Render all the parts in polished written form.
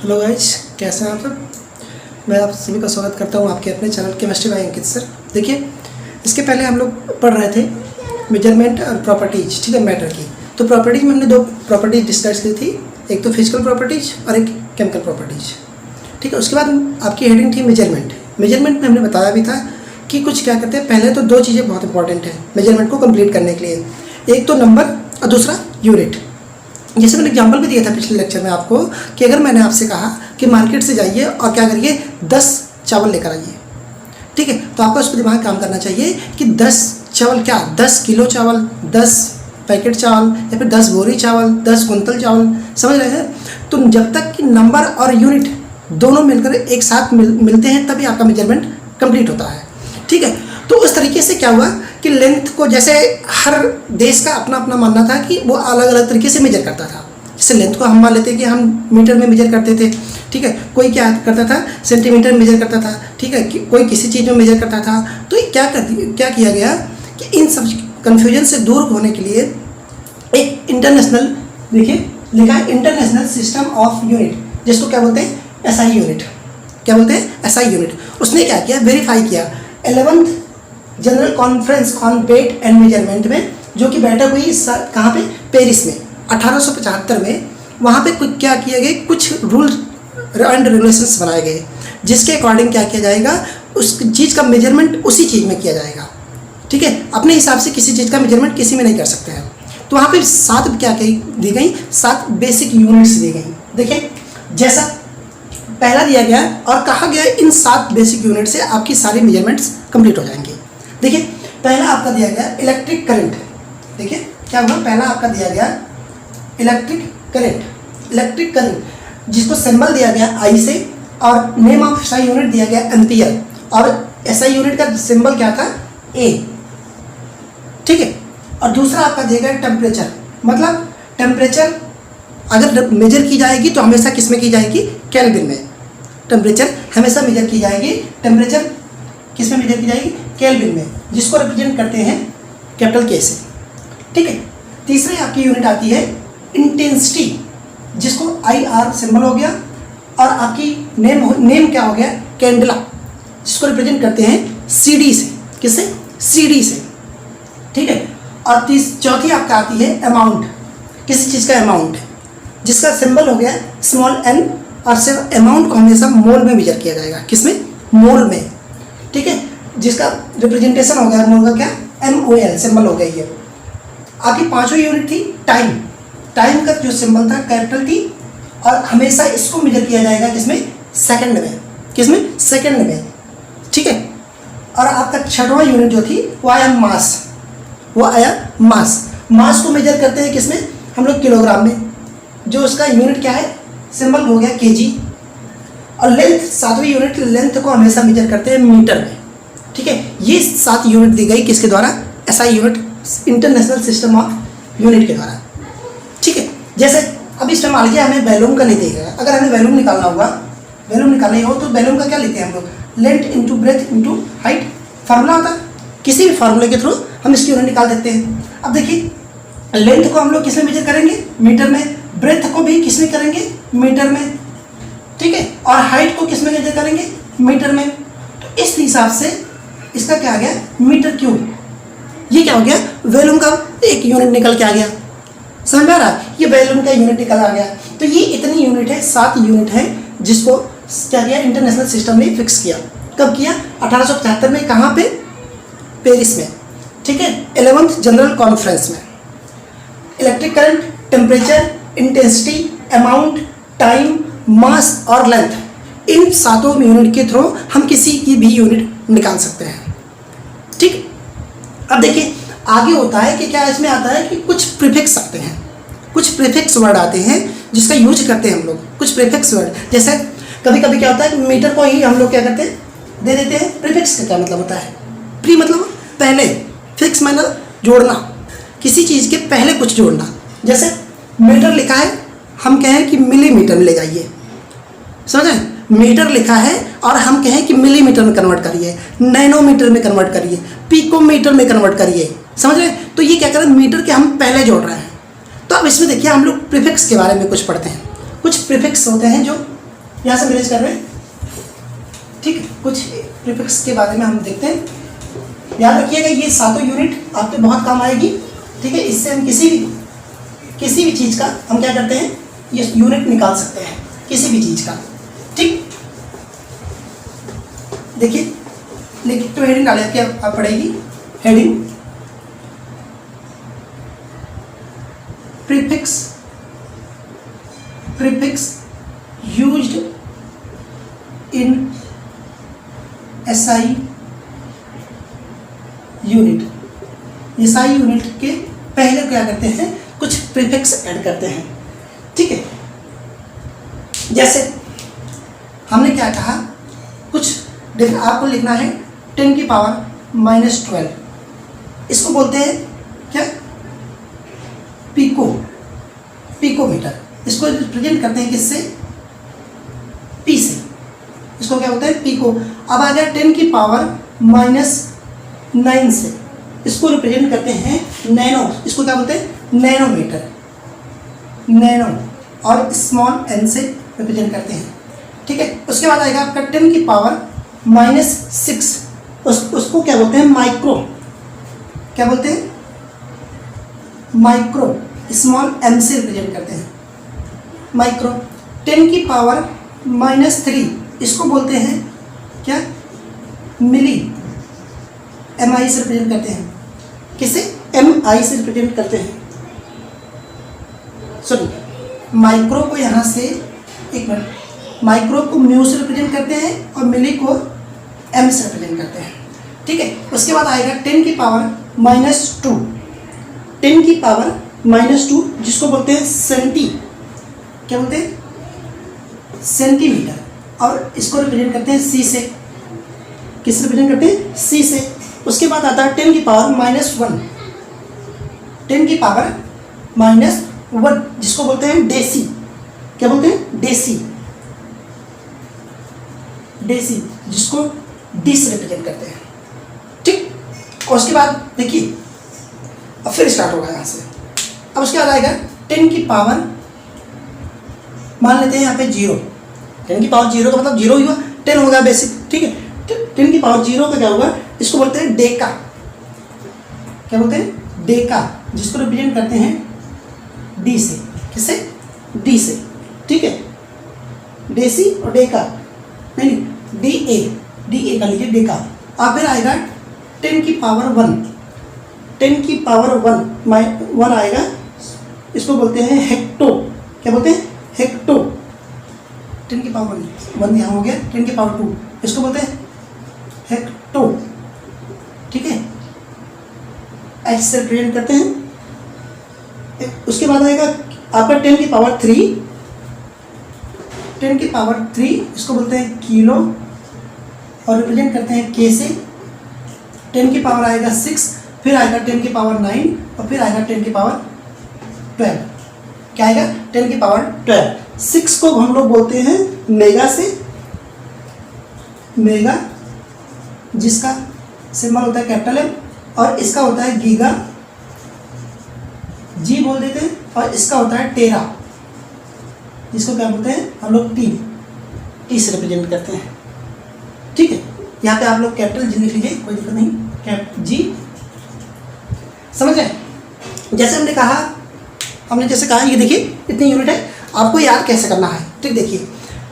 Hello guys, कैसे हैं आप सब। मैं आप सभी का स्वागत करता हूं आपके अपने चैनल केमिस्ट्री बाय अंकित सर। देखिए, इसके पहले हम लोग पढ़ रहे थे मेजरमेंट और प्रॉपर्टीज, ठीक है, मैटर की। तो प्रॉपर्टीज में हमने दो प्रॉपर्टीज डिस्कस की थी, एक तो फिजिकल प्रॉपर्टीज और एक केमिकल प्रॉपर्टीज, ठीक है। उसके बाद आपकी हेडिंग थी मेजरमेंट। मेजरमेंट में हमने बताया भी था कि कुछ क्या करते हैं, पहले तो दो चीज़ें बहुत इंपॉर्टेंट हैं मेजरमेंट को कंप्लीट करने के लिए, एक तो नंबर और दूसरा यूनिट। जैसे मैंने एग्जांपल भी दिया था पिछले लेक्चर में आपको कि अगर मैंने आपसे कहा कि मार्केट से जाइए और क्या करिए 10 चावल लेकर आइए, ठीक है, तो आपको उस पर दिमाग काम करना चाहिए कि 10 चावल क्या, 10 किलो चावल, 10 पैकेट चावल या फिर 10 बोरी चावल, 10 कुंतल चावल, समझ रहे हैं। तो जब तक कि नंबर और यूनिट दोनों मिलकर एक साथ मिलते हैं तभी आपका मेजरमेंट कंप्लीट होता है, ठीक है। तो उस तरीके से क्या हुआ कि लेंथ को, जैसे हर देश का अपना अपना मानना था कि वो अलग अलग तरीके से मेजर करता था। जैसे लेंथ को हम मान लेते हैं कि हम मीटर में मेजर करते थे, ठीक है, कोई क्या करता था सेंटीमीटर में मेजर करता था, ठीक है, कोई किसी चीज़ में मेजर करता था। तो क्या किया गया कि इन सब कन्फ्यूजन से दूर होने के लिए एक इंटरनेशनल, देखिए लिखा है इंटरनेशनल सिस्टम ऑफ यूनिट, जिसको क्या बोलते हैं, एसआई यूनिट। क्या बोलते हैं, एसआई यूनिट। उसने क्या किया, वेरीफाई किया 11th general conference on weight and measurement में, जो कि बैठक हुई कहाँ पे, पेरिस में 1875 में। वहाँ पे कुछ क्या किए गए, कुछ रूल एंड रेगुलेशंस बनाए गए, जिसके अकॉर्डिंग क्या किया जाएगा, उस चीज़ का मेजरमेंट उसी चीज़ में किया जाएगा, ठीक है। अपने हिसाब से किसी चीज़ का मेजरमेंट किसी में नहीं कर सकते हैं। तो वहाँ पे 7 क्या दी गई, 7 बेसिक यूनिट्स दी गई। देखिए, जैसा पहला दिया गया और कहा गया इन 7 बेसिक यूनिट से आपकी सारी मेजरमेंट्स कंप्लीट हो जाएंगे। देखिए, पहला आपका दिया गया इलेक्ट्रिक करंट। देखिए क्या हुआ, पहला आपका दिया गया इलेक्ट्रिक करंट। इलेक्ट्रिक करंट जिसको सिंबल दिया गया आई से और नेम ऑफ एसआई यूनिट दिया गया एम्पियर, और एसआई यूनिट का सिंबल क्या था, ए, ठीक है। और दूसरा आपका दिया गया टेम्परेचर। मतलब टेम्परेचर अगर मेजर की जाएगी तो हमेशा किस में की जाएगी, केल्विन में। टेम्परेचर हमेशा मेजर की जाएगी, टेम्परेचर किस में मेजर की जाएगी, केल्विन में, जिसको रिप्रेजेंट करते हैं कैपिटल के से, ठीक है। तीसरी आपकी यूनिट आती है इंटेंसिटी, जिसको आई आर सिंबल हो गया, और आपकी नेम क्या हो गया, कैंडला, जिसको रिप्रेजेंट करते हैं सी डी से, किससे, सी डी से, ठीक है। और चौथी आपका आती है अमाउंट, किसी चीज़ का अमाउंट, जिसका सिंबल हो गया स्मॉल एन, और सिर्फ अमाउंट को हमेशा मोल में मेजर किया जाएगा, किसमें, मोल में, ठीक है, जिसका रिप्रेजेंटेशन हो गया मोल का क्या, MOL सिंबल हो गया ये। आपकी पांचवी यूनिट थी टाइम। टाइम का जो सिंबल था कैपिटल T, और हमेशा इसको मेजर किया जाएगा किसमें, सेकंड में, किसमें, सेकंड में, ठीक है। और आपका छठवां यूनिट जो थी वो आया मास, वो आया मास। मास को मेजर करते हैं किसमें, हम लोग किलोग्राम में, जो उसका यूनिट क्या है, सिंबल हो गया kg। और लेंथ, 7वीं यूनिट लेंथ को हमेशा मेजर करते हैं मीटर में, ठीक है। ये 7 यूनिट दी गई किसके द्वारा, SI unit, international system of unit के द्वारा, ठीक है। जैसे अब इस टाइम मान लीजिए हमें वैल्यूम का नहीं देगा, अगर हमें वैल्यूम निकालना होगा, वैल्यूम निकालना हो तो वैल्यूम का क्या लेते हैं हम लोग, length into breadth into height, formula होता है। किसी भी फार्मूले के थ्रू हम इसकी यूनिट निकाल देते हैं। अब देखिए, लेंथ को हम लोग किस में मेजर करेंगे, मीटर में, ब्रेथ को भी किस में करेंगे, मीटर में, ठीक है, और हाइट को किस में मेजर करेंगे, मीटर में। तो इस हिसाब से इसका क्या आ गया, मीटर क्यूब। ये क्या हो गया, वॉल्यूम का एक यूनिट निकल के आ गया, समझ में आ रहा है, ये वॉल्यूम का यूनिट निकल आ गया। तो ये इतनी यूनिट है, 7 यूनिट है, जिसको क्या किया, इंटरनेशनल सिस्टम ने फिक्स किया। कब किया, 1875 में, कहाँ पे, पेरिस में, ठीक है, 11th जनरल कॉन्फ्रेंस में। Electric current, temperature, intensity, amount, time, mass और लेंथ, इन 7 यूनिट के थ्रू हम किसी की भी यूनिट निकाल सकते हैं, ठीक। अब देखिए आगे होता है कि क्या इसमें आता है कि कुछ प्रीफिक्स आते हैं, कुछ प्रीफिक्स वर्ड आते हैं जिसका यूज करते हैं हम लोग, कुछ प्रीफिक्स वर्ड। जैसे कभी कभी क्या होता है, मीटर को ही हम लोग क्या करते हैं, दे देते हैं। प्रीफिक्स का क्या मतलब होता है, प्री मतलब पहले, फिक्स मतलब जोड़ना, किसी चीज़ के पहले कुछ जोड़ना। जैसे मीटर लिखा है, हम कहें कि मिलीमीटर में ले जाइए, समझ रहे, मीटर लिखा है और हम कहें कि मिलीमीटर में कन्वर्ट करिए, नैनोमीटर में कन्वर्ट करिए, पिकोमीटर में कन्वर्ट करिए, समझ रहे। तो ये क्या कर रहे हैं, मीटर के हम पहले जोड़ रहे हैं। तो अब इसमें देखिए हम लोग प्रीफिक्स के बारे में कुछ पढ़ते हैं। कुछ प्रीफिक्स होते हैं जो यहाँ से मैनेज कर रहे हैं। ठीक है, कुछ प्रीफिक्स के बारे में हम देखते हैं। याद रखिएगा ये सातों यूनिट आपके बहुत काम आएगी। ठीक है, इससे हम किसी भी चीज़ का हम क्या करते हैं, ये यूनिट निकाल सकते हैं किसी भी चीज़ का। ठीक, देखिए लिखिए तो हेडिंग डाले आपकी, आप पढ़ेगी heading prefix used in SI unit. SI unit के पहले क्या करते हैं, कुछ प्रीफिक्स ऐड करते हैं। ठीक है, जैसे हमने क्या कहा, कुछ आपको लिखना है 10 की पावर -12, इसको बोलते हैं क्या, पिकोमीटर। इसको रिप्रेजेंट करते हैं किससे, P से, इसको क्या बोलते हैं, पिको। अब आ गया 10 की पावर -9 से, इसको रिप्रेजेंट करते हैं नैनो, इसको क्या बोलते हैं, नैनोमीटर, नैनो, और स्मॉल n से रिप्रेजेंट करते हैं। ठीक है, उसके बाद आएगा आपका 10 की पावर -6, उसको क्या बोलते हैं, माइक्रो, क्या बोलते हैं, माइक्रो, स्मॉल m से रिप्रेजेंट करते हैं, माइक्रो। 10 की पावर -3, इसको बोलते हैं क्या, मिली, MI से रिप्रेजेंट करते हैं, किसे, MI से रिप्रेजेंट करते हैं। सॉरी, माइक्रो को यहाँ से, एक मिनट, माइक्रो को म्यू से रिप्रेजेंट करते हैं और मिली को M से रिप्रेजेंट करते हैं। ठीक है, उसके बाद आएगा 10 की पावर -2, 10 की पावर -2, जिसको बोलते हैं सेंटी, क्या बोलते हैं, सेंटीमीटर, और इसको रिप्रेजेंट करते हैं C से, किससे रिप्रेजेंट करते हैं, C से। उसके बाद आता है 10 की पावर -1, 10 की पावर -1, जिसको बोलते हैं डेसी, क्या बोलते हैं, डेसी, जिसको D से रिप्रेजेंट करते हैं। ठीक, और उसके बाद देखिए अब फिर स्टार्ट होगा यहाँ से। अब उसके बाद आएगा 10 की पावर, मान लेते हैं यहाँ पे 0, 10 की पावर 0 का मतलब 0 ही हुआ, 10 होगा बेसिक। ठीक है, 10 की पावर 0 का क्या होगा, इसको बोलते हैं डेका, क्या बोलते हैं, डेका, जिसको रिप्रेजेंट करते हैं D से, किससे, D से। ठीक है, डेसी और डेका, नहीं DA का लीजिए, डेका। अब फिर आएगा 10 की पावर 1, 10 की पावर 1 आएगा, इसको बोलते हैं हेक्टो, क्या बोलते हैं, हेक्टो। 10 की पावर 1 यहाँ हो गया, 10 की पावर 2, इसको बोलते हैं हेक्टो। ठीक है, H से रिप्रेजेंट करते हैं। उसके बाद आएगा आपका 10 की पावर 3, 10 की पावर 3, इसको बोलते हैं किलो, और रिप्रेजेंट करते हैं K से। 10 की पावर आएगा 6, फिर आएगा 10 की पावर 9, और फिर आएगा 10 की पावर 12, क्या आएगा, 10 की पावर 12। 6 को हम लोग बोलते हैं मेगा से, मेगा, जिसका सिंबल होता है कैपिटल M, और इसका होता है गीगा, G बोल देते हैं, और इसका होता है टेरा, जिसको क्या बोलते हैं हम लोग T से रिप्रेजेंट करते हैं। ठीक है, यहाँ पे आप लोग कैपिटल G लिख लीजिए, कोई दिक्कत नहीं, G, समझ गए। जैसे हमने कहा, जैसे कहा, ये देखिए इतनी यूनिट है, आपको याद कैसे करना है। ठीक, देखिए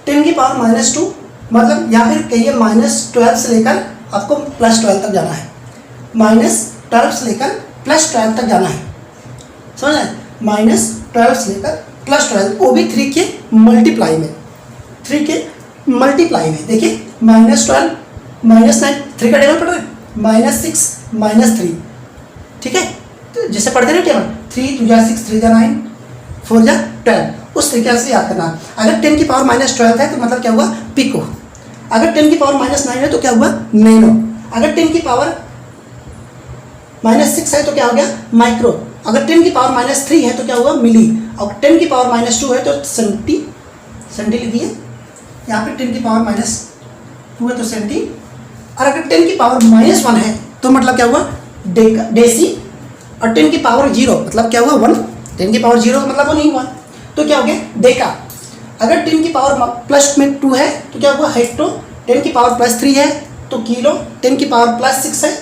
10 की पावर -2, मतलब या फिर कहिए -12 से लेकर आपको +12 तक जाना है, -12 से लेकर +12 तक जाना है, समझ आए, -12 से लेकर +12, वो भी 3 के मल्टीप्लाई में, 3 के मल्टीप्लाई में। देखिए -12 -9, 3 का टेबल पढ़ रहे हैं, -6 -3। ठीक है, तो जैसे पढ़ते ना टेबल, 3 2 6 3 9 4 12, उस तरीके से याद करना। अगर 10 की पावर -12 है तो मतलब क्या हुआ, पिको। अगर 10 की पावर -9 है तो क्या हुआ, नैनो। अगर 10 की पावर -6 है तो क्या हो गया, माइक्रो। अगर 10 की पावर -3 है तो क्या हुआ, मिली। और 10 की पावर -2 है तो सेंटी, सेंटी लिखिए यहाँ पे। 10 की पावर -2 है तो सेंटी। और अगर 10 की पावर -1 है तो मतलब क्या हुआ, डेसी। और 10 की पावर 0 मतलब क्या हुआ, 1। 10 की पावर 0 मतलब 1 नहीं हुआ, तो क्या हो गया, डेका। अगर 10 की पावर प्लस में 2 है तो क्या हुआ हेक्टो, 10 की पावर प्लस 3 है तो किलो, 10 की पावर प्लस 6 है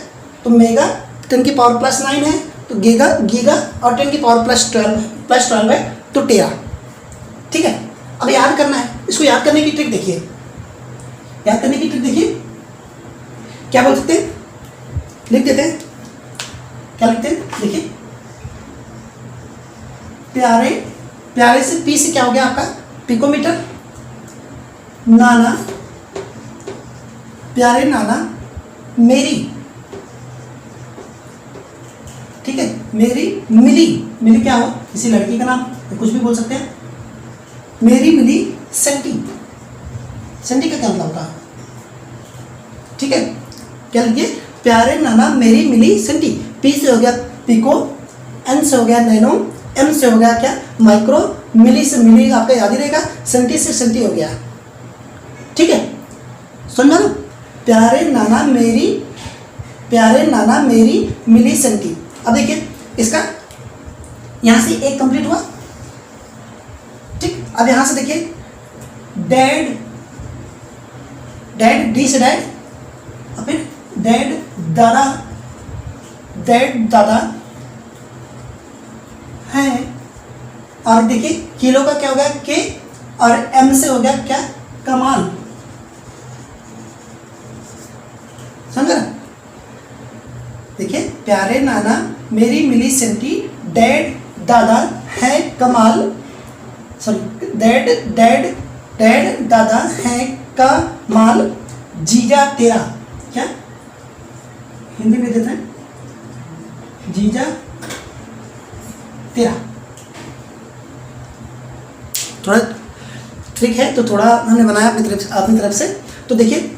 तो मेगा, 10 की पावर प्लस 9 है तो गीगा गीगा, और 10 की पावर प्लस 12 है तो टेरा। ठीक है, अब याद करना है। इसको याद करने की ट्रिक देखिए, याद करने की ट्रिक देखिए, क्या बोल सकते हैं, लिख देते हैं, क्या लिखते हैं, देखिए प्यारे, प्यारे से पी से क्या हो गया आपका पिकोमीटर, नाना, प्यारे नाना मेरी, ठीक है, मेरी मिली, मिली क्या हो किसी लड़की का नाम, कुछ भी बोल सकते हैं, मेरी मिली सेंटी, सेंटी का क्या मतलब होता है, ठीक है, क्या लिखिए प्यारे नाना मेरी मिली सेंटी। पी से हो गया पिको, एन से हो गया नैनो, एम से हो गया क्या माइक्रो, मिली से मिली आपका याद ही रहेगा, सेंटी से सेंटी हो गया। ठीक है, समझा ना, प्यारे नाना मेरी, प्यारे नाना मेरी मिली सेंटी। अब देखिए इसका यहां से एक कंप्लीट हुआ। ठीक, अब यहां से देखिए डैड, डैड डी से डैड, और फिर डैड दादा, डैड दादा है, और देखिए किलो का क्या हो गया के, और एम से हो गया क्या कमाल, समझा ना। देखिए प्यारे नाना मेरी मिली सेंटी, डैड दादा है कमाल, सॉरी डैड डैड डैड दादा है कमाल, जीजा तेरा, क्या हिंदी में देते हैं जीजा तेरा। थोड़ा ट्रिक है तो थोड़ा हमने बनाया अपनी तरफ से, तो देखिए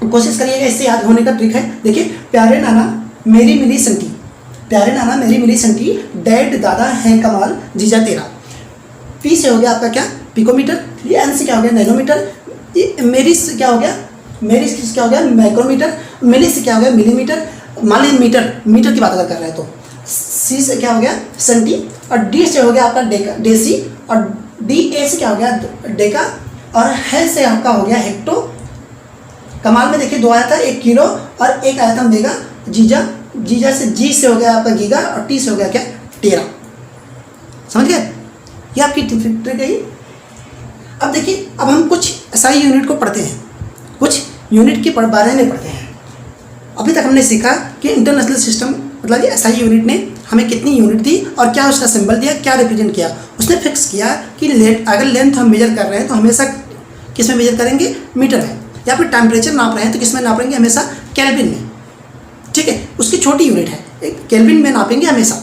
कोशिश करिएगा इससे याद होने का ट्रिक है। देखिए प्यारे नाना मेरी मिली सेंटी, प्यारे नाना मेरी मिली सेंटी, डैड दादा है कमाल, जीजा तेरा। पी से हो गया आपका क्या पिकोमीटर, ये एन से क्या हो गया नैनोमीटर, ये मेरी से क्या हो गया, मेरी से क्या हो गया माइक्रोमीटर, मिली से क्या हो गया मिलीमीटर, मान लीजिए मीटर, मीटर की बात अगर कर रहे हैं तो सी से क्या हो गया सेंटी, और डी से हो गया आपका डेका डेसी, और डी ए से क्या हो गया डेका, और है से आपका हो गया हेक्टो। कमाल में देखिए 2 आया था, 1 किलो और 1 आया था मेगा, जीजा, जीजा से जी से हो गया आपका गीगा, और टी से हो गया क्या टेरा। समझ गए, ये आपकी ट्रिक है। अब देखिए अब हम कुछ एसआई यूनिट को पढ़ते हैं, कुछ यूनिट के बारे में पढ़ते हैं। अभी तक हमने सीखा कि इंटरनेशनल सिस्टम मतलब ये एसआई यूनिट ने हमें कितनी यूनिट दी और क्या उसका सिंबल दिया, क्या रिप्रेजेंट किया। उसने फिक्स किया कि अगर लेंथ हम मेजर कर रहे हैं तो हमेशा किस में मेजर करेंगे, मीटर में, या फिर टेम्परेचर नाप रहे हैं तो किस में नापेंगे, हमेशा केल्विन में। ठीक है, उसकी छोटी यूनिट है, केल्विन में नापेंगे हमेशा।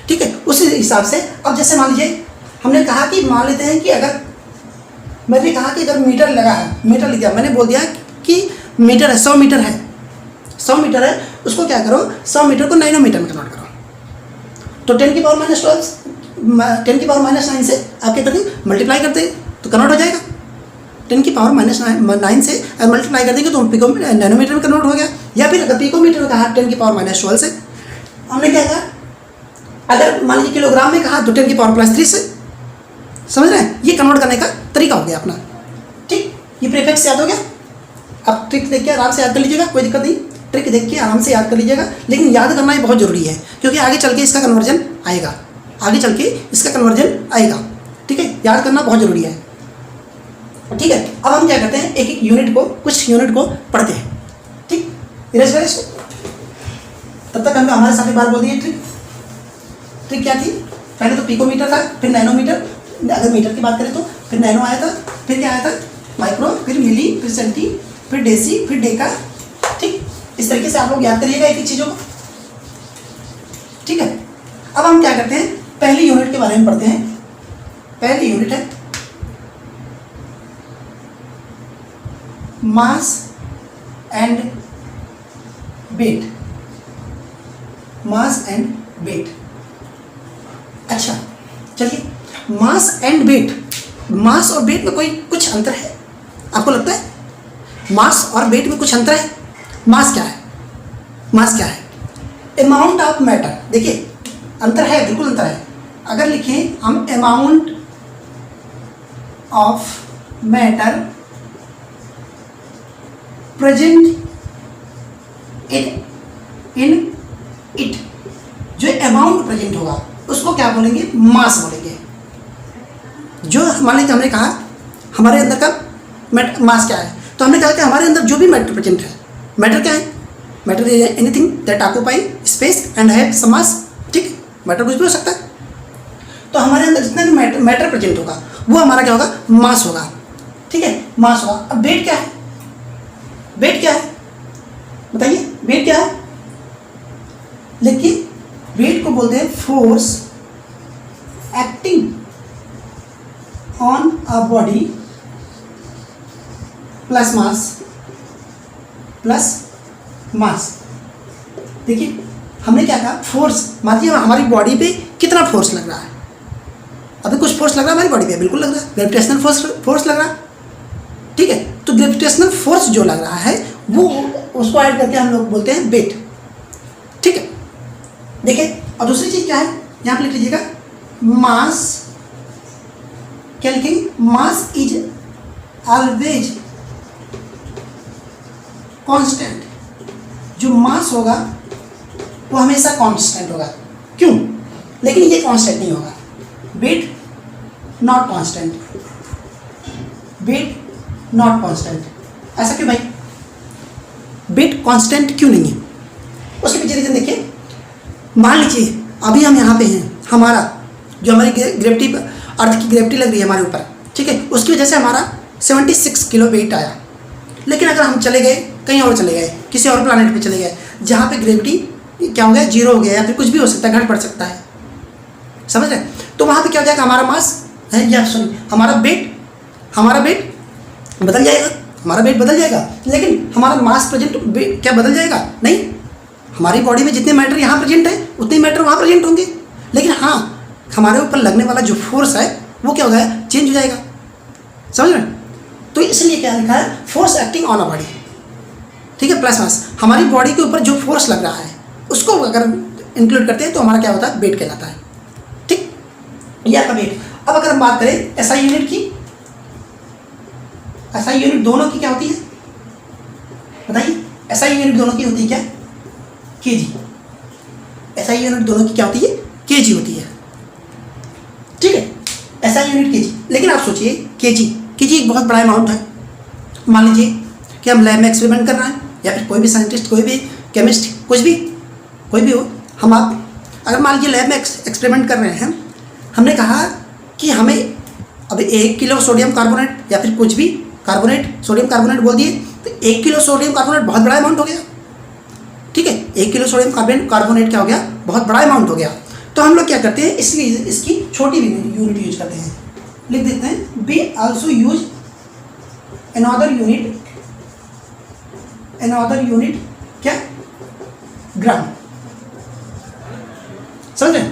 ठीक है, उस हिसाब से अब जैसे मान लीजिए हमने कहा कि मान लेते हैं कि अगर मैंने कहा कि अगर मीटर लगा है, मीटर लिख दिया, मैंने बोल दिया कि मीटर है 100 मीटर है, 100 मीटर है, उसको क्या करो 100 मीटर को नैनोमीटर में कन्वर्ट करो, तो 10 की पावर माइनस 9 से आप क्या करते मल्टीप्लाई करते तो कन्वर्ट हो जाएगा। 10 की पावर -9 से मल्टीप्लाई कर देंगे तो पिको नैनोमीटर में कन्वर्ट हो गया। या फिर अगर पिकोमीटर में कहा 10 की पावर -12 से, हमने क्या कहा अगर मान लीजिए किलोग्राम में कहा तो 10 की पावर +3 से। समझ रहे हैं, ये कन्वर्ट करने का तरीका हो गया अपना। ठीक, ये प्रीफिक्स याद हो गया। आप ट्रिक देख के आराम से याद कर लीजिएगा, कोई दिक्कत नहीं, ट्रिक देख के आराम से याद कर लीजिएगा, लेकिन याद करना ही बहुत ज़रूरी है क्योंकि आगे चल के इसका कन्वर्जन आएगा, आगे चल के इसका कन्वर्जन आएगा। ठीक है, याद करना बहुत ज़रूरी है। ठीक है, अब हम क्या करते हैं, एक एक यूनिट को, कुछ यूनिट को पढ़ते हैं। ठीक, इरेज करें इसको, तब तक हमने हमारे साथ एक बार बोल दिए ट्रिक। ट्रिक क्या थी, पहले तो पिकोमीटर था, फिर नैनोमीटर, अगर मीटर की बात करें तो फिर नैनो आया था, फिर क्या आया था माइक्रो, फिर मिली, फिर सेंटी, फिर डेसी, फिर डेका। ठीक, इस तरीके से आप लोग याद करिएगा एक एक चीज़ों को। ठीक है, अब हम क्या करते हैं, पहली यूनिट के बारे में पढ़ते हैं। पहली यूनिट है mass and weight, mass and weight. अच्छा चलिए, मास एंड वेट, मास और वेट में कोई कुछ अंतर है आपको लगता है? मास और वेट में कुछ अंतर है? मास क्या है, मास क्या है? Amount of matter. देखिए अंतर है, बिल्कुल अंतर है। अगर लिखें हम amount of matter present in it, जो अमाउंट प्रेजेंट होगा उसको क्या बोलेंगे, मास बोलेंगे। जो हमने कहा हमारे अंदर का मास क्या है, तो हमने कहा कि हमारे अंदर जो भी मैटर प्रेजेंट है, मैटर क्या है, matter is anything that occupy space and have some mass. ठीक, मैटर कुछ भी हो सकता है। तो हमारे अंदर जितना भी मैटर प्रेजेंट होगा वो हमारा क्या होगा, मास होगा। ठीक है, मास होगा। अब वेट क्या है, वेट क्या है बताइए, वेट क्या है? लेकिन वेट को बोलते हैं force acting on a body plus mass. देखिए हमने क्या कहा, फोर्स, मानिए हमारी बॉडी पे कितना फोर्स लग रहा है। अभी कुछ फोर्स लग रहा है हमारी बॉडी पे, बिल्कुल लग रहा है, ग्रेविटेशनल फोर्स लग रहा है। ठीक है, तो ग्रेविटेशनल फोर्स जो लग रहा है वो उसको ऐड करके हम लोग बोलते हैं वेट। ठीक है, देखिए और दूसरी चीज क्या है, यहाँ पे लिख लीजिएगा मास। क्या लिखेंगे, मास इज ऑलवेज कांस्टेंट। जो मास होगा वो हमेशा कांस्टेंट होगा। क्यों? लेकिन ये कांस्टेंट नहीं होगा, weight not constant, weight not constant. ऐसा क्यों भाई, वेट कांस्टेंट क्यों नहीं है? उसके पीछे रीजन देखिए। मान लीजिए अभी हम यहाँ पे हैं, हमारा जो हमारी ग्रेविटी, अर्थ की ग्रेविटी लग रही है हमारे ऊपर, ठीक है, उसकी वजह से हमारा 76 किलो वेट आया। लेकिन अगर हम चले गए कहीं और, चले गए किसी और प्लानट पे चले गए जहाँ पे ग्रेविटी क्या हो गया, जीरो हो गया, या फिर कुछ भी हो सकता है, घट बढ़ सकता है, समझ रहे? तो वहाँ पे क्या हो जाएगा, हमारा मास है या सॉरी हमारा वेट बदल जाएगा, हमारा वेट बदल जाएगा। लेकिन हमारा मास प्रेजेंट क्या बदल जाएगा? नहीं, हमारी बॉडी में जितने मैटर यहाँ प्रेजेंट है उतने मैटर वहाँ प्रेजेंट होंगे। लेकिन हाँ, हमारे ऊपर लगने वाला जो फोर्स है वो क्या हो गया, चेंज हो जाएगा, समझ रहे? तो इसलिए क्या लिखा है, force acting on a body. ठीक है, प्लस मास, हमारी बॉडी के ऊपर जो फोर्स लग रहा है उसको अगर इंक्लूड करते हैं तो हमारा क्या होता है, वेट कहलाता है। ठीक, ये आपका वेट। अब अगर हम बात करें एसआई यूनिट की, एसआई यूनिट दोनों की क्या होती है बताइए? एसआई यूनिट दोनों की होती है क्या, केजी। एसआई यूनिट दोनों की क्या होती है, केजी होती है। ठीक है, एसआई यूनिट केजी। लेकिन आप सोचिए केजी एक बहुत बड़ा अमाउंट है। मान लीजिए कि हम लैब में एक्सपेरिमेंट कर रहे हैं, या फिर कोई भी साइंटिस्ट, कोई भी केमिस्ट, कोई भी हो, हम आप अगर मान लीजिए लैब में एक्सपेरिमेंट कर रहे हैं, हमने कहा कि हमें अब 1 किलो सोडियम कार्बोनेट या फिर कुछ भी कार्बोनेट, सोडियम कार्बोनेट बोल दिए, तो 1 किलो सोडियम कार्बोनेट बहुत बड़ा अमाउंट हो गया। ठीक है, 1 किलो सोडियम कार्बोनेट क्या हो गया, बहुत बड़ा अमाउंट हो गया। तो हम लोग क्या करते हैं, इसकी छोटी यूनिट यूज करते हैं, लिख देते हैं we also use another unit क्या, ग्राम। समझ रहे?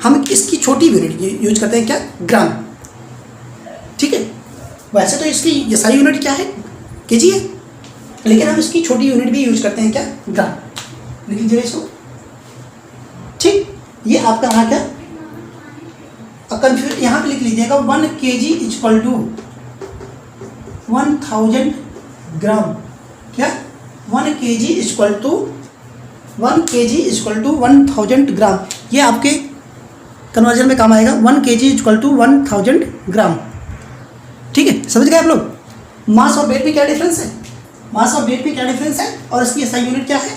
हम इसकी छोटी यूनिट यूज करते हैं क्या, ग्राम। ठीक है, वैसे तो इसकी एसआई यूनिट क्या है, केजी है, लेकिन हम इसकी छोटी यूनिट भी यूज करते हैं क्या, ग्राम। लिख लीजिए इसको। ठीक, ये आपका रहा क्या, कंफ्यूज, यहाँ पे लिख लीजिएगा 1 kg इक्वल टू 1000 ग्राम। क्या, 1 kg इक्वल टू 1000 ग्राम। ये आपके कन्वर्जन में काम आएगा, 1 kg इक्वल टू 1000 ग्राम। ठीक है, समझ गए आप लोग? मास और वेट में क्या डिफरेंस है, मास और वेट में क्या डिफरेंस है, और इसकी एसआई यूनिट क्या है,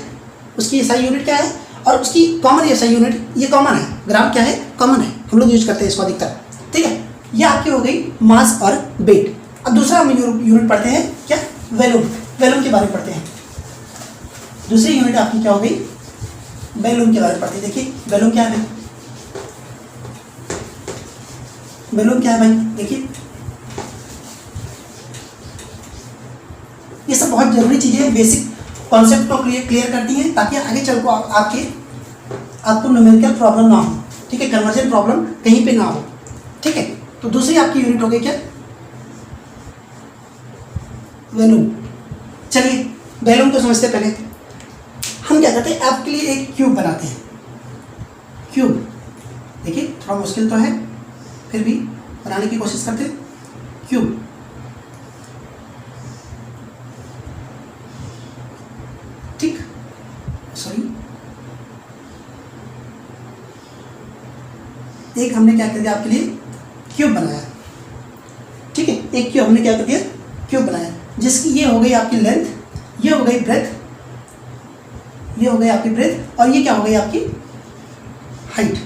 उसकी एसआई यूनिट क्या है, और उसकी कॉमन एसआई यूनिट, ये कॉमन है, ग्राम क्या है, कॉमन है, हम लोग यूज करते हैं इसको अधिकतर। ठीक है, ये आपकी हो गई मास और वेट। अब दूसरा हम यूनिट पढ़ते हैं क्या, वॉल्यूम के बारे में पढ़ते हैं। दूसरी यूनिट आपकी क्या हो गई, वॉल्यूम के बारे में पढ़ते हैं। देखिए वॉल्यूम क्या है भाई, वॉल्यूम क्या है भाई, देखिए ये सब बहुत जरूरी चीज़ें हैं, बेसिक कॉन्सेप्ट को क्लियर करती हैं, ताकि आगे चल को आपको न्यूमेरिकल प्रॉब्लम ना हो। ठीक है, कन्वर्जन प्रॉब्लम कहीं पे ना हो। ठीक है, तो दूसरी आपकी यूनिट हो गई क्या, वॉल्यूम। चलिए वॉल्यूम को समझते पहले हम क्या करते हैं, आपके लिए एक क्यूब बनाते हैं। क्यूब देखिए थोड़ा मुश्किल तो है, फिर भी बनाने की कोशिश करते हैं। क्यूब। ठीक, सॉरी, एक हमने क्या कर दिया आपके लिए, क्यूब बनाया। ठीक है, एक क्यूब हमने क्या कर दिया, क्यूब बनाया, जिसकी ये हो गई आपकी लेंथ, ये हो गई ब्रेथ, ये हो गई आपकी ब्रेथ, और ये क्या हो गई आपकी हाइट।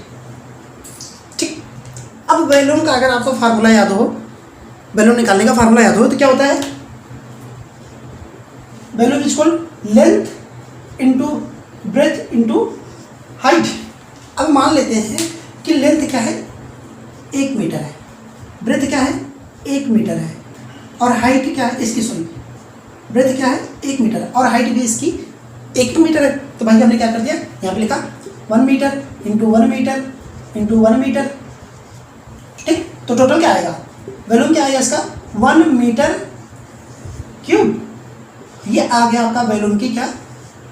ठीक, अब बैलून का अगर आपको फार्मूला याद हो, बैलून निकालने का फार्मूला याद हो, तो क्या होता है, balloon is equal length into breadth into height. अब मान लेते हैं कि लेंथ क्या है, 1 मीटर है, ब्रेथ क्या है, 1 मीटर है, और हाइट क्या है इसकी, सॉरी, ब्रेथ क्या है 1 मीटर, और हाइट भी इसकी 1 मीटर है। तो भाई हमने क्या कर दिया, यहाँ पे लिखा 1 metre into 1 metre into 1 metre. ठीक, तो टोटल क्या आएगा, वॉल्यूम क्या आएगा इसका, 1 मीटर क्यूब। ये आ गया आपका वॉल्यूम की क्या,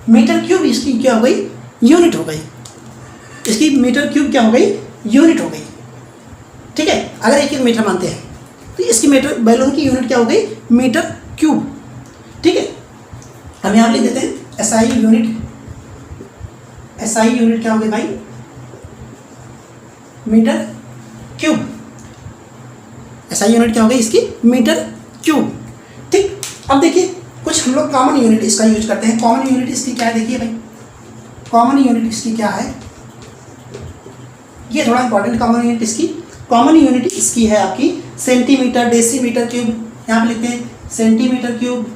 मीटर क्यूब, इसकी क्या हो गई, यूनिट हो गई, इसकी मीटर क्यूब क्या हो गई, यूनिट हो गई। ठीक है, अगर 1 मीटर मानते हैं तो इसकी मीटर बैलून की यूनिट क्या हो गई, मीटर क्यूब। ठीक है, हम यहाँ लिख देते हैं एसआई यूनिट, एसआई यूनिट क्या हो गई भाई, मीटर क्यूब। एसआई यूनिट क्या हो गई इसकी, मीटर क्यूब। ठीक, अब देखिए कुछ हम लोग कॉमन यूनिट इसका यूज करते हैं। कॉमन यूनिट इसकी क्या है, देखिए भाई, कॉमन यूनिट इसकी क्या है, ये थोड़ा इंपॉर्टेंट कॉमन यूनिट इसकी, कॉमन यूनिट इसकी है आपकी सेंटीमीटर, डेसीमीटर क्यूब। यहाँ पे लिखते हैं सेंटीमीटर क्यूब,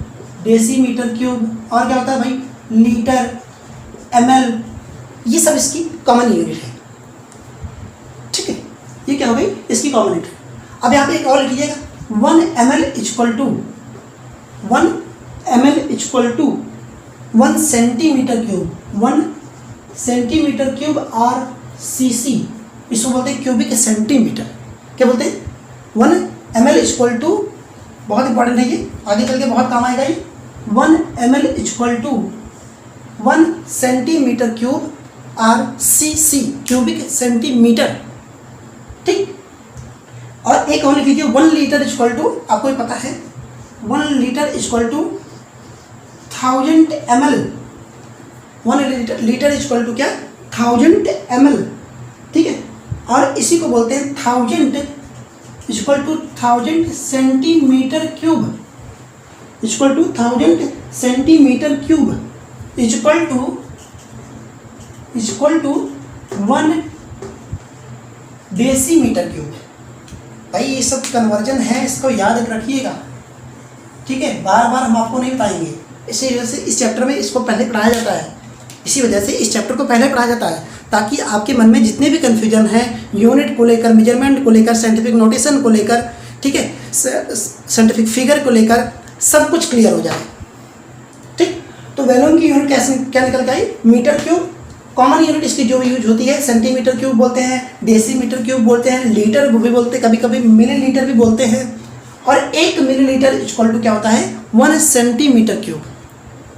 डेसीमीटर क्यूब, और क्या होता है भाई, लीटर, ml, ये सब इसकी कॉमन यूनिट है। ठीक है, ये क्या हो गई इसकी कॉमन यूनिट। अब यहाँ पे एक और लिख लीजिएगा, 1 ml equal to 1 ml equal to 1 centimetre cube, 1 centimetre cube और cc, इसको बोलते हैं क्यूबिक सेंटीमीटर। क्या बोलते हैं, 1 ml इक्वल टू, बहुत इंपॉर्टेंट है ये, आगे चल के बहुत काम आएगा ये, 1 ml equal to 1 centimetre cube और cc, क्यूबिक सेंटीमीटर। ठीक, और एक और लिख लीजिए 1 लीटर इक्वल टू, आपको ये पता है 1 litre equal to 1000 ml, 1 litre equal to क्या, 1000 ml। ठीक है, और इसी को बोलते हैं 1000 equal to 1000 centimetre cube, equal to 1000 centimetre cube equal to 1 decimetre cube. भाई ये सब कन्वर्जन है, इसको याद रखिएगा। ठीक है, बार बार हम आपको नहीं बताएंगे, इसी वजह से इस चैप्टर में इसको पहले पढ़ाया जाता है, इसी वजह से इस चैप्टर को पहले पढ़ाया जाता है, ताकि आपके मन में जितने भी कन्फ्यूजन है यूनिट को लेकर, मेजरमेंट को लेकर, साइंटिफिक नोटेशन को लेकर, ठीक है, साइंटिफिक फिगर को लेकर, सब कुछ क्लियर हो जाए। ठीक, तो वॉल्यूम की यूनिट कैसे क्या निकल के आई, मीटर क्यूब। कॉमन यूनिट इसकी जो यूज होती है, सेंटीमीटर क्यूब बोलते हैं, डेसीमीटर क्यूब बोलते हैं, लीटर भी बोलते हैं, कभी कभी मिलीलीटर भी बोलते हैं, और 1 मिलीलीटर इक्वल टू क्या होता है, 1 centimetre cube.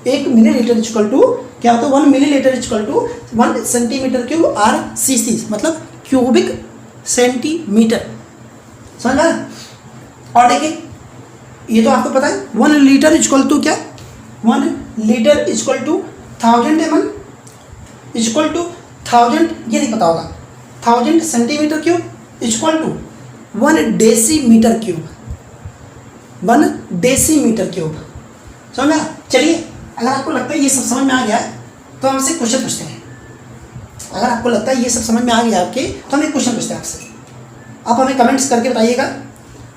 1 millilitre equal to क्या होता है, 1 millilitre equal to 1 centimetre cube और cc, मतलब क्यूबिक सेंटीमीटर। समझ में आया? और देखिए ये तो आपको पता है, 1 लीटर इक्वल टू क्या, 1 litre equal to 1000 ml equal to 1000, ये नहीं पता होगा, 1000 centimetre cube equal to 1 decimetre cube, 1 decimetre cube. समझ में आया? चलिए, अगर आपको लगता है ये सब समझ में आ गया तो हमसे क्वेश्चन पूछते हैं। अगर आपको लगता है ये सब समझ में आ गया आपके, तो हम एक क्वेश्चन पूछते हैं आपसे। आप हमें कमेंट्स करके बताइएगा,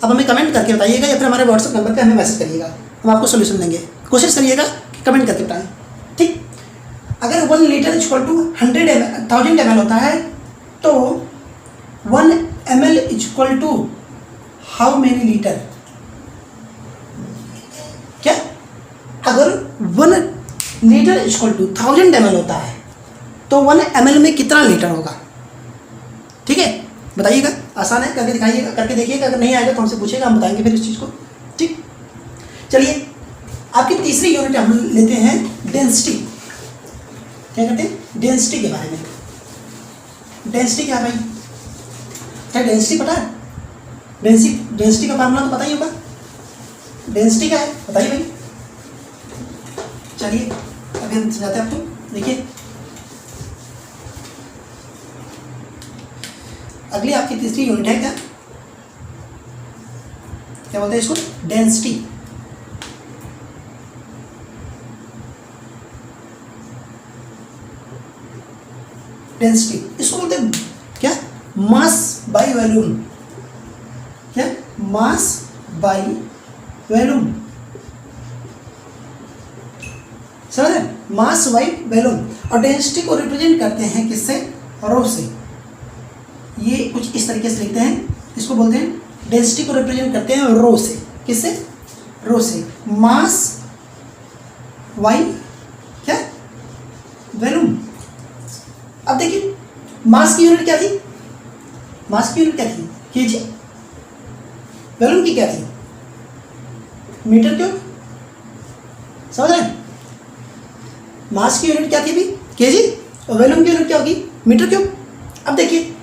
आप हमें कमेंट करके बताइएगा, या फिर हमारे व्हाट्सएप नंबर पे हमें मैसेज करिएगा, हम आपको सोल्यूशन देंगे। कोशिश करिएगा कि कमेंट करके बताएं। ठीक, अगर 1 लीटर इक्वल टू 1000 ml होता है तो 1 ml equal to how many litre, क्या, अगर 1 लीटर इक्वल टू 1000 ml होता है तो 1 ml में कितना लीटर होगा? ठीक है, बताइएगा, आसान है, करके दिखाइएगा, करके देखिएगा, अगर नहीं आएगा तो हमसे पूछिएगा, हम बताएंगे फिर इस चीज़ को। ठीक, चलिए आपकी तीसरी यूनिट हम लेते हैं डेंसिटी। क्या कहते हैं, डेंसिटी के बारे में। डेंसिटी क्या भाई, क्या डेंसिटी पता है? डेंसिटी का फार्मूला तो पता ही होगा। डेंसिटी क्या है बताइए भाई। चलिए अभी हम समझाते हैं आपको। देखिए अगली आपकी तीसरी यूनिट है क्या बोलते हैं इसको, डेंसिटी। डेंसिटी इसको बोलते हैं क्या, मास बाय वॉल्यूम। क्या, मास बाय वॉल्यूम, समझ रहे, मास बाय वॉल्यूम। और डेंसिटी को रिप्रेजेंट करते हैं किससे, रो से। ये कुछ इस तरीके से लिखते हैं, इसको बोलते हैं डेंसिटी को रिप्रेजेंट करते हैं रो से। किससे, रो से। मास बाय क्या, वॉल्यूम। अब देखिए मास की यूनिट क्या थी, मास की यूनिट क्या थी, केजी। वॉल्यूम की क्या थी, मीटर क्यूब। समझ रहे हैं, मास की यूनिट क्या थी भी, केजी, और वॉल्यूम की यूनिट क्या होगी, मीटर क्यूब। अब देखिए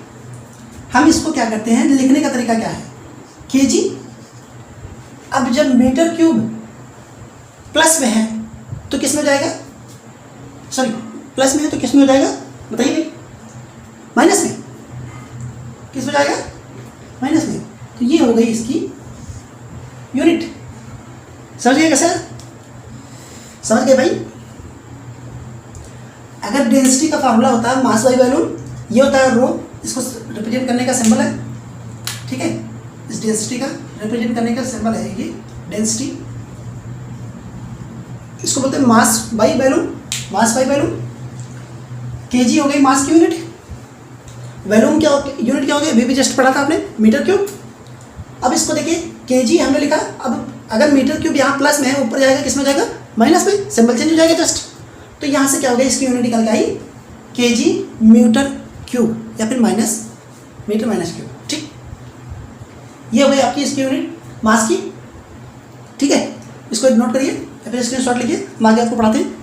हम इसको क्या करते हैं, लिखने का तरीका क्या है, केजी। अब जब मीटर क्यूब प्लस में है तो किस में हो जाएगा, सॉरी प्लस में है तो किस में हो जाएगा बताइए, माइनस में। किस में जाएगा, माइनस में। तो ये हो गई इसकी यूनिट। समझ गए कैसे, समझ गए भाई। अगर डेंसिटी का फार्मूला होता है मास बाय वॉल्यूम, ये होता है रो, इसको रिप्रेजेंट करने का सिंबल है, ठीक है। इस डेंसिटी का रिप्रेजेंट करने का सिंबल है ये डेंसिटी। इसको बोलते हैं mass by volume, mass by volume. KG हो गई मास की यूनिट, वॉल्यूम क्या यूनिट क्या हो गई, अभी भी जस्ट पढ़ा था आपने, मीटर क्यूब। अब इसको देखिए केजी हमने लिखा, अब अगर मीटर क्यूब यहाँ प्लस में है, ऊपर जाएगा किस में जाएगा, माइनस में, सिंबल चेंज हो जाएगा जस्ट। तो यहाँ से क्या हो गया, इसकी यूनिट निकल के आई केजी मीटर क्यूब, या फिर माइनस मीटर माइनस क्यूब, ठीक। ये हो गई आपकी इसकी यूनिट मास की, ठीक है। इसको नोट करिए या फिर स्क्रीनशॉट लीजिए, हम आगे आपको पढ़ाते हैं,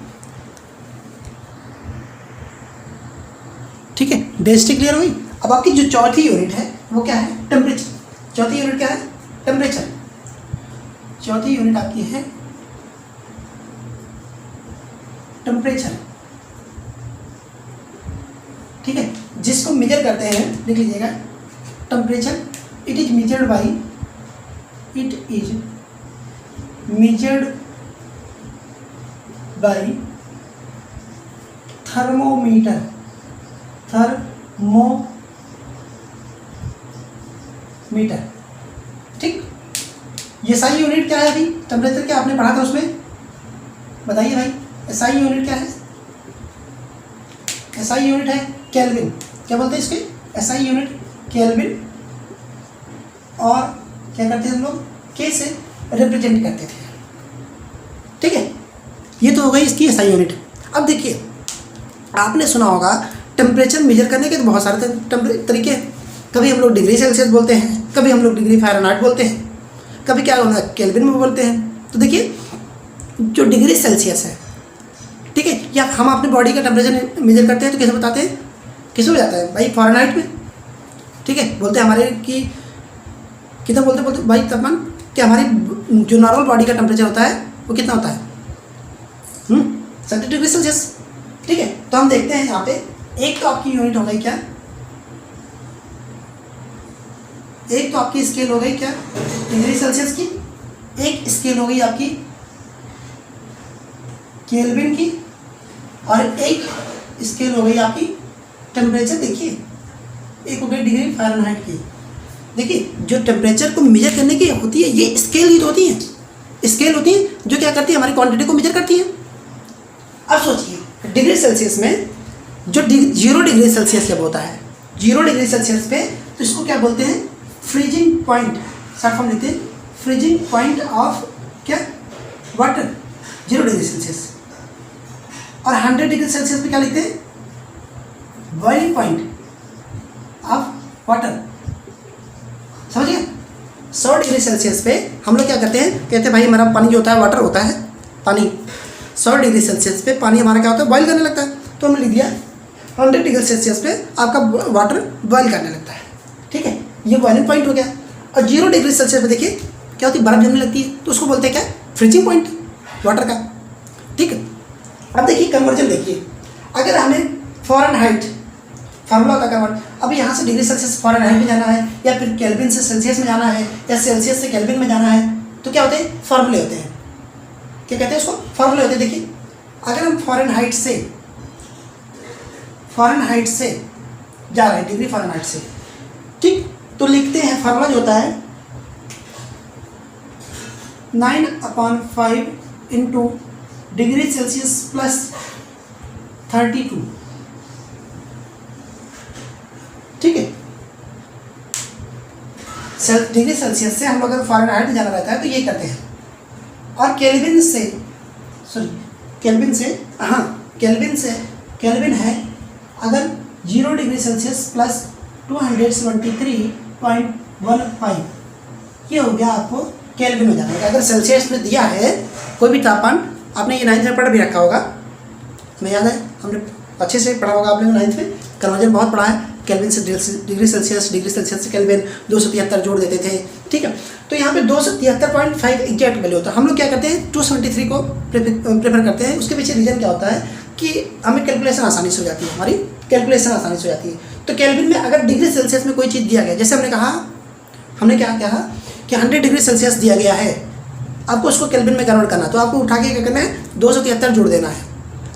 ठीक है। डेंसिटी क्लियर हुई। अब आपकी जो चौथी यूनिट है वो क्या है, टेम्परेचर। चौथी यूनिट क्या है, टेम्परेचर। चौथी यूनिट आपकी है टेम्परेचर, ठीक है। जिसको मेजर करते हैं, लिख लीजिएगा, temperature it is measured by, it is measured by thermometer, thermometer, ठीक। ये SI यूनिट क्या है, अभी टेम्परेचर क्या आपने पढ़ा था उसमें, बताइए भाई। SI यूनिट क्या है, SI यूनिट है केल्विन। क्या बोलते हैं इसके, SI यूनिट केल्विन। और क्या करते थे हम लोग, के से रिप्रेजेंट करते थे, ठीक है। ये तो हो गई इसकी SI यूनिट। अब देखिए आपने सुना होगा टेम्परेचर मेजर करने के तो बहुत सारे तरीके हैं। कभी हम लोग डिग्री सेल्सियस बोलते हैं, कभी हम लोग डिग्री फ़ारेनहाइट बोलते हैं, कभी क्या होना केल्विन में बोलते हैं। तो देखिए जो डिग्री सेल्सियस है, ठीक है, या हम अपने बॉडी का टेम्परेचर मेजर करते हैं तो कैसे बताते हैं, किस में जाता है भाई, फ़ारेनहाइट में, ठीक है। बोलते हैं हमारे कि कितना बोलते भाई तापमान, कि हमारी जो नॉर्मल बॉडी का टेम्परेचर होता है वो कितना होता है, 70 डिग्री सेल्सियस, ठीक है। तो हम देखते हैं यहाँ पे, एक तो आपकी यूनिट हो गई क्या, एक तो आपकी स्केल हो गई क्या डिग्री सेल्सियस की, एक स्केल हो गई आपकी केल्विन की, और एक स्केल हो गई आपकी टेम्परेचर। देखिए एक हो गई डिग्री फ़ारेनहाइट की। देखिए जो टेम्परेचर को मेजर करने की होती है, ये स्केल ही तो होती है, स्केल होती है जो क्या करती है, हमारी क्वांटिटी को मेजर करती है। अब सोचिए डिग्री सेल्सियस में जो 0 डिग्री सेल्सियस जब होता है, 0 डिग्री सेल्सियस पे, तो इसको क्या बोलते हैं, फ्रीजिंग पॉइंट, शॉर्ट फॉर्म लेते हैं फ्रीजिंग पॉइंट ऑफ क्या, वाटर, 0 डिग्री सेल्सियस। और 100 डिग्री सेल्सियस पे क्या लिखते हैं, बॉइलिंग पॉइंट ऑफ वाटर। समझिए 100 डिग्री सेल्सियस पे हम लोग क्या करते हैं, कहते हैं भाई हमारा पानी जो होता है, वाटर होता है पानी, 100 डिग्री सेल्सियस पे पानी हमारा क्या होता है, बॉइल करने लगता है। तो हमने लिख दिया 100 डिग्री सेल्सियस पे आपका वाटर बॉइल करने लगता है, ठीक है। ये बॉइलिंग पॉइंट हो गया। और 0 डिग्री सेल्सियस में देखिए क्या होती है, बर्फ जमने लगती है, तो उसको बोलते हैं क्या, फ्रीजिंग पॉइंट वाटर का। ठीक है, अब देखिए कन्वर्जन देखिए, अगर हमें फ़ारेनहाइट फार्मूला का कन्वर्ट, अब यहाँ से डिग्री सेल्सियस फ़ारेनहाइट में जाना है, या फिर केल्विन से सेल्सियस में जाना है, या सेल्सियस से केल्विन में जाना है, तो क्या होते हैं, फार्मूले होते हैं। क्या कहते हैं उसको, फार्मूले होते हैं। देखिए अगर हम फ़ारेनहाइट से जा रहे हैं, डिग्री फ़ारेनहाइट से, ठीक, तो लिखते हैं फार्मूला जो होता है 9/5 इंटू डिग्री सेल्सियस प्लस 32। ठीक है, डिग्री सेल्सियस से हम लोग अगर फ़ारेनहाइट में जाना रहता है तो ये करते हैं, और केल्विन है अगर 0 डिग्री सेल्सियस प्लस 273.15, ये हो गया आपको केल्विन में जाना है। अगर सेल्सियस में दिया है कोई भी तापमान, आपने ये 9th में पढ़ भी रखा होगा, हमें याद है, हमने अच्छे से पढ़ा होगा आपने 9th में, कन्वर्जन बहुत पढ़ा है, केल्विन से डिग्री सेल्सियस, डिग्री सेल्सियस से केल्विन 273 जोड़ देते थे। ठीक है, तो यहाँ पे 273.5 एग्जैक्ट वैल्यू होता है। हम लोग क्या करते हैं, 273 को प्रेफर करते हैं। उसके पीछे रीज़न क्या होता है कि हमें कैलकुलेशन आसानी से हो जाती है, हमारी कैलकुलेशन आसानी से हो जाती है। तो केल्विन में अगर डिग्री सेल्सियस में कोई चीज़ दिया गया, जैसे हमने क्या कहा कि 100 डिग्री सेल्सियस दिया गया है, आपको उसको केल्विन में कन्वर्ट करना, तो आपको उठा के क्या करना है, 273 जोड़ देना है,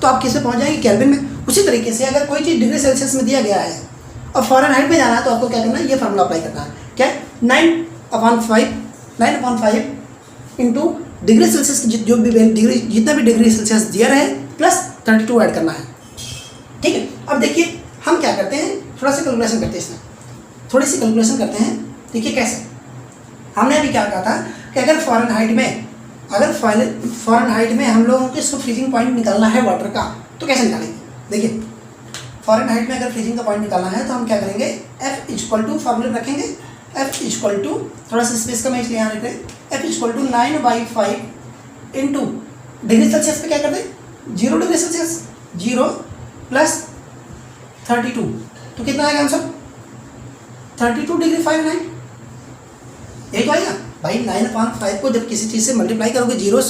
तो आप किसमें पहुँच जाएंगे, केल्विन में। उसी तरीके से अगर कोई चीज़ डिग्री सेल्सियस में दिया गया है और फ़ारेनहाइट में जाना है, तो आपको क्या करना है, ये फार्मूला अप्लाई करना है, क्या, 9/5 इंटू डिग्री सेल्सियस जो भी डिग्री, जितना भी डिग्री सेल्सियस दिया रहे प्लस 32 ऐड करना है। ठीक है, अब देखिए हम क्या करते हैं, थोड़ा सा कैलकुलेशन करते हैं, इसमें थोड़ी सी कैलकुलेशन करते हैं। देखिए कैसे, हमने अभी क्या कहा था कि अगर फ़ारेनहाइट में हम लोगों को इसको फ्रीजिंग पॉइंट निकालना है वाटर का, तो कैसे निकालेंगे। देखिए फ़ारेनहाइट में अगर फ्रीजिंग का पॉइंट निकालना है तो हम क्या करेंगे, F इक्वल टू फार्मूले रखेंगे, F इक्वल टू, थोड़ा सा स्पेस का मैं इसलिए यहाँ रख रहे हैं, F equal to 9/5 into degree Celsius पे क्या कर दें, 0 डिग्री सेल्सियस, 0 प्लस 32, तो कितना आएगा आंसर, 32 डिग्री फ़ारेनहाइट। यही तो आएगा भाई। 9/5 को जब किसी चीज़ से मल्टीप्लाई करोगे, जीरो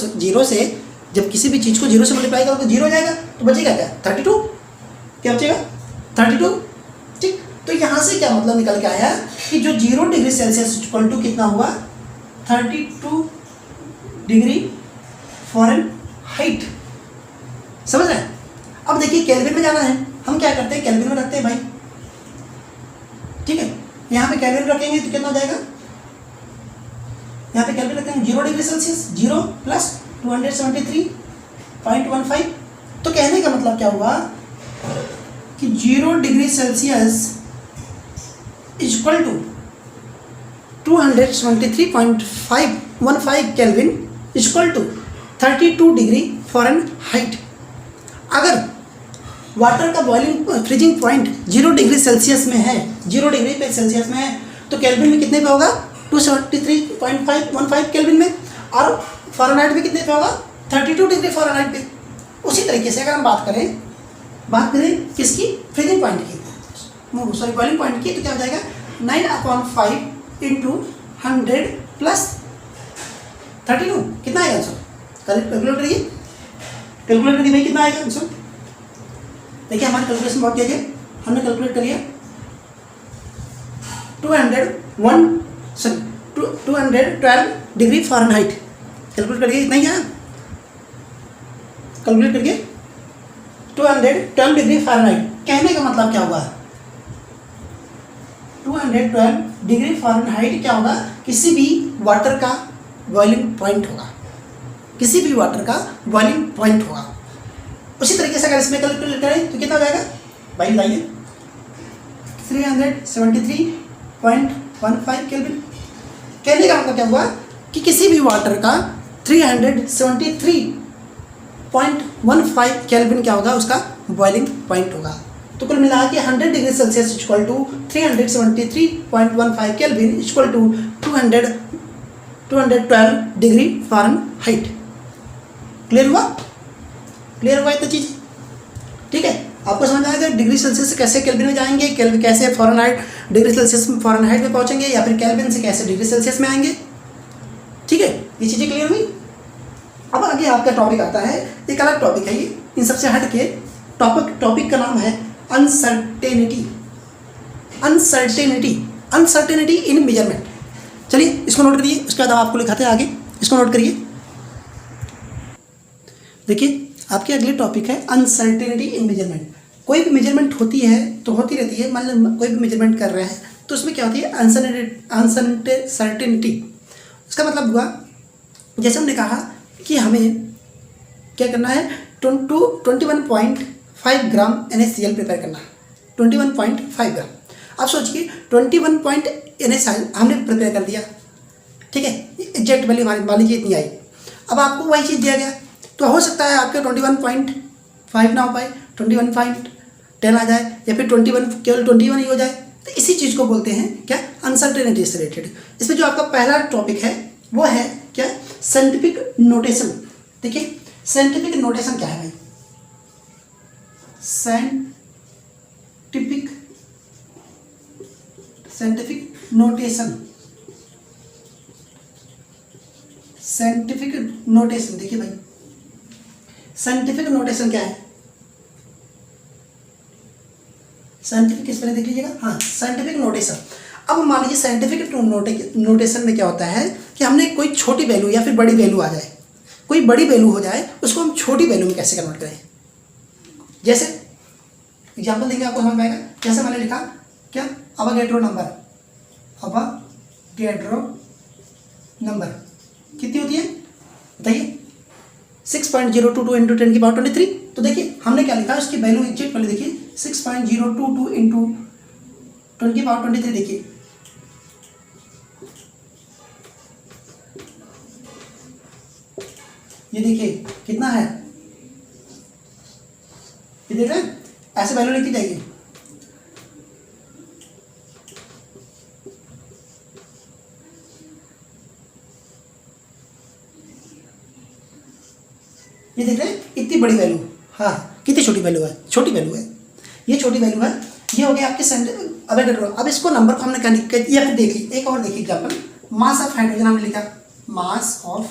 से जब किसी भी चीज़ को 0 से मल्टीप्लाई करोगे 0 हो जाएगा, तो बचेगा क्या, 32, क्या बचेगा 32। ठीक, तो यहाँ से क्या मतलब निकल के आया कि जो 0 डिग्री सेल्सियस इक्वल टू कितना हुआ, 32 डिग्री फ़ारेनहाइट। समझ रहे हैं। अब देखिए केल्विन में जाना है, हम क्या करते हैं, केल्विन में रखते हैं भाई। ठीक है, यहाँ पे केल्विन रखेंगे तो कितना हो जाएगा, यहाँ पे केल्विन रखेंगे 0 डिग्री सेल्सियस, 0 प्लस 273.15। तो कहने का मतलब क्या हुआ कि 0 degree Celsius equal to 273.15 kelvin equal to 32 degree Fahrenheit. अगर वाटर का boiling freezing point 0 degree Celsius में है, 0 डिग्री पे सेल्सियस में है, तो केल्विन में कितने पे होगा, 273.15 केल्विन में, और फ़ारेनहाइट में कितने पे होगा, 32 डिग्री फ़ारेनहाइट पे। उसी तरीके से अगर हम बात करें किसकी, फ्रीजिंग पॉइंट की, सॉरी बॉइलिंग पॉइंट की, तो क्या हो जाएगा, 9/5 इंटू 100 प्लस 32, कितना आएगा आंसर, कैलकुलेट करिए भाई, कितना आएगा आंसर। देखिए हमारी कैलकुलेशन बहुत तेज है, हमने कैलकुलेट करिए 212 डिग्री फ़ारेनहाइट, कैलकुलेट करिए, इतना ही है, कैलकुलेट करिए 212 डिग्री फ़ारेनहाइट। कहने का मतलब क्या होगा, 212 डिग्री फ़ारेनहाइट क्या होगा, किसी भी वाटर का बॉइलिंग पॉइंट होगा, किसी भी वाटर का बॉइलिंग पॉइंट होगा। उसी तरीके से अगर इसमें कैलकुलेट करें तो कितना हो जाएगा भाई, बताइए, 373.15 केल्विन। कहने का मतलब क्या हुआ कि किसी भी वाटर का 373.15 केल्विन क्या होगा, उसका बॉइलिंग पॉइंट होगा। तो कुल मिला के 100 degree Celsius equal to 373.15 Kelvin equal to 212 degree Fahrenheit. Clear हुआ इतना चीज़। ठीक है, आपको समझ में आएगा डिग्री सेल्सियस से कैसे केल्विन में जाएंगे, कैसे फ़ारेनहाइट डिग्री सेल्सियस में फ़ारेनहाइट में पहुंचेंगे, या फिर केल्विन से कैसे डिग्री सेल्सियस में आएंगे। ठीक है, ये चीज़ें क्लियर हुई। अब आगे आपका टॉपिक आता है, एक अलग टॉपिक है ये, इन सबसे हट के टॉपिक का नाम है अनसर्टेनिटी। अनसर्टेनिटी इन मेजरमेंट। चलिए इसको नोट करिए, उसके बाद आपको लिखाते हैं आगे, इसको नोट करिए। देखिए आपके अगले टॉपिक है अनसर्टेनिटी इन मेजरमेंट। कोई भी मेजरमेंट होती है तो होती रहती है, मान लो कोई भी मेजरमेंट कर रहे हैं तो उसमें क्या होती है अनसर्टेनिटी। इसका मतलब हुआ, जैसे हमने कहा कि हमें क्या करना है, 21.5 ग्राम NaCl प्रिपेयर करना है, 21.5 ग्राम। आप सोचिए 21 NaCl हमने प्रिपेयर कर दिया, ठीक है, एग्जैक्ट वैल्यू हमारी मान लीजिए इतनी आई। अब आपको वही चीज़ दिया गया तो हो सकता है आपके 21.5 ना हो पाए, 21.10 आ जाए, या फिर 21 केवल 21 ही हो जाए। तो इसी चीज़ को बोलते हैं क्या, अनसर्टेनिटी से रिलेटेड। इसमें जो आपका पहला टॉपिक है वो है क्या, साइंटिफिक नोटेशन। देखिए साइंटिफिक नोटेशन क्या है भाई, साइंटिफिक नोटेशन। देखिए भाई साइंटिफिक नोटेशन क्या है, साइंटिफिक इस पर देख लीजिएगा, हाँ साइंटिफिक नोटेशन। अब मान लीजिए साइंटिफिक नोटेशन में क्या होता है कि हमने कोई छोटी वैल्यू या फिर बड़ी वैल्यू आ जाए, कोई बड़ी वैल्यू हो जाए, उसको हम छोटी वैल्यू में कैसे कन्वर्ट करें। जैसे एग्जांपल देंगे आपको समझ में आएगा। जैसे मैंने लिखा क्या, अवागैड्रो नंबर कितनी होती है बताइए, 6.022 इंटू 10 की पावर 23। तो देखिए हमने क्या लिखा, उसकी वैल्यू एग्जैक्ट वाली देखिए 6.022 इंटू 10 की पावर 23। देखिए ये देखिए कितना है, ये देख रहे हैं, ऐसे वैल्यू लिखी जाएगी। ये देख रहे हैं इतनी बड़ी वैल्यू, हाँ कितनी छोटी वैल्यू है, छोटी वैल्यू है, ये छोटी वैल्यू है। ये हो गया आपके अवेगेड्रो। अब इसको नंबर को हमने क्या लिखा, ये फिर देखिए, एक और देखिए एग्जाम्पल, मास ऑफ हाइड्रोजन हमने लिखा, मास ऑफ